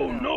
Oh no.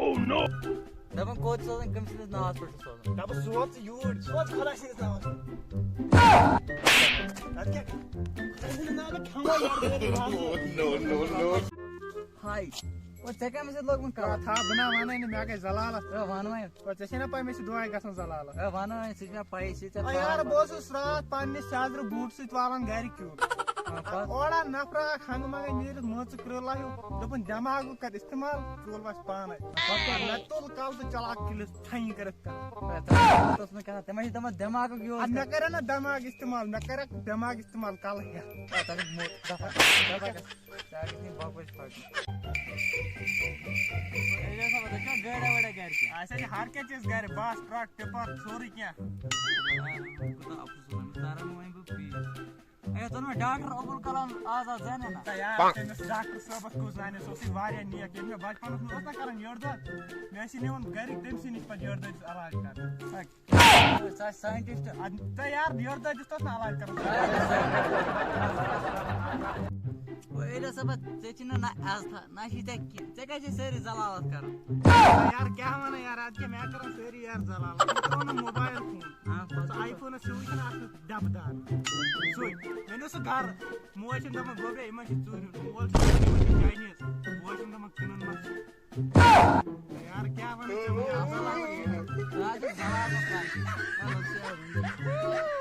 Oh no. دپان کوت سوزن کٔمۍ سٕنٛدِس ناوَس پٮ۪ٹھ چھُ سوزُن. دَپہٕ سوز یوٗرۍ سوز خۄدا سٕنٛدِس ناوَس اَدٕ کیٛاہ خۄدا سٕنٛدِس ناوَس کھٮ۪مو یارٕ. ہاے وہ ژےٚ کَمہِ سۭتۍ لوگمُت کَرُن. تھا بہٕ نا وَنَے نہٕ مےٚ گٔے زلالت. وَن وۄنۍ. ژےٚ چھے نا پَے مےٚ چھِ دۄہَے گژھان زلالت. وَن وۄنۍ سُہ چھِ مےٚ پَیی سُہ ژےٚ یارٕ بہٕ اوسُس راتھ پنٛنہِ سیٛادرٕ بوٗٹہٕ سۭتۍ والان گَرِ کیُت. اورا نفرا اکھ ہنٛگ منٛگے نیٖرِتھ مٲژٕ کرٛٲلا ہیوٗ دوٚپُن دٮ۪ماغُک کَر اِستعمال کرٛول وَسہِ پانے. مےٚ تُل کَلہٕ تہٕ چلاو کِلِس ٹھنٛگۍ کٔرِتھ تِمن چھِ دَپان دٮ۪ماغُک یوٗز. مےٚ کَرے نا دٮ۪ماغ اِستعمال مےٚ کَریکھ دٮ۪ماغ اِستعمال کَلہٕ ہٮ۪تھ. گاڑا واڑا گرِ کیٚنٛہہ آسہِ ہے ہر کیٚنٛہہ چیٖز گرِ بس ٹرٛک ٹِپر سورُے کیٚنٛہہ. ڈاکٹر ابوٗل کلام آزاد زانہِ نا. تٔمِس ڈاکٹر صٲبس کُس زانہِ سُہ اوسُے واریاہ نیک. ییٚلہِ مےٚ بچپنس منٛز اوس نا کران یٔڈ دۄد مےٚ ٲسۍ نِوان گرِکۍ تٔمسٕے نِش پتہٕ یٔڈ دٲدِس علاج کران. ساینٹِسٹ تہٕ یار یٔڈ دٲدِس اوس نا علاج کران. صٲبا ژےٚ چھُنہٕ نہ عزتھا نہ چھُے ژےٚ کینٛہہ ژےٚ کیٛازِ چھِ سٲری زلالت کران. یار کیٛاہ وَنان یار اَدٕ کیٛاہ مےٚ کران سٲری یار زلالت. مےٚ کوٚر نہٕ موبایل فون سُہ آی فونس ہیوٗے چھُنہٕ آسان ڈبہٕ دار سُے مےٚ نیوٗ سُہ گرٕ. موج چھَم دپان گوبرے یِمن چھِ ژوٗرِ مول چھُ چاینیٖز بوے چھُم دپان کٕنُن ما یار کیٛاہ وَنان ژےٚ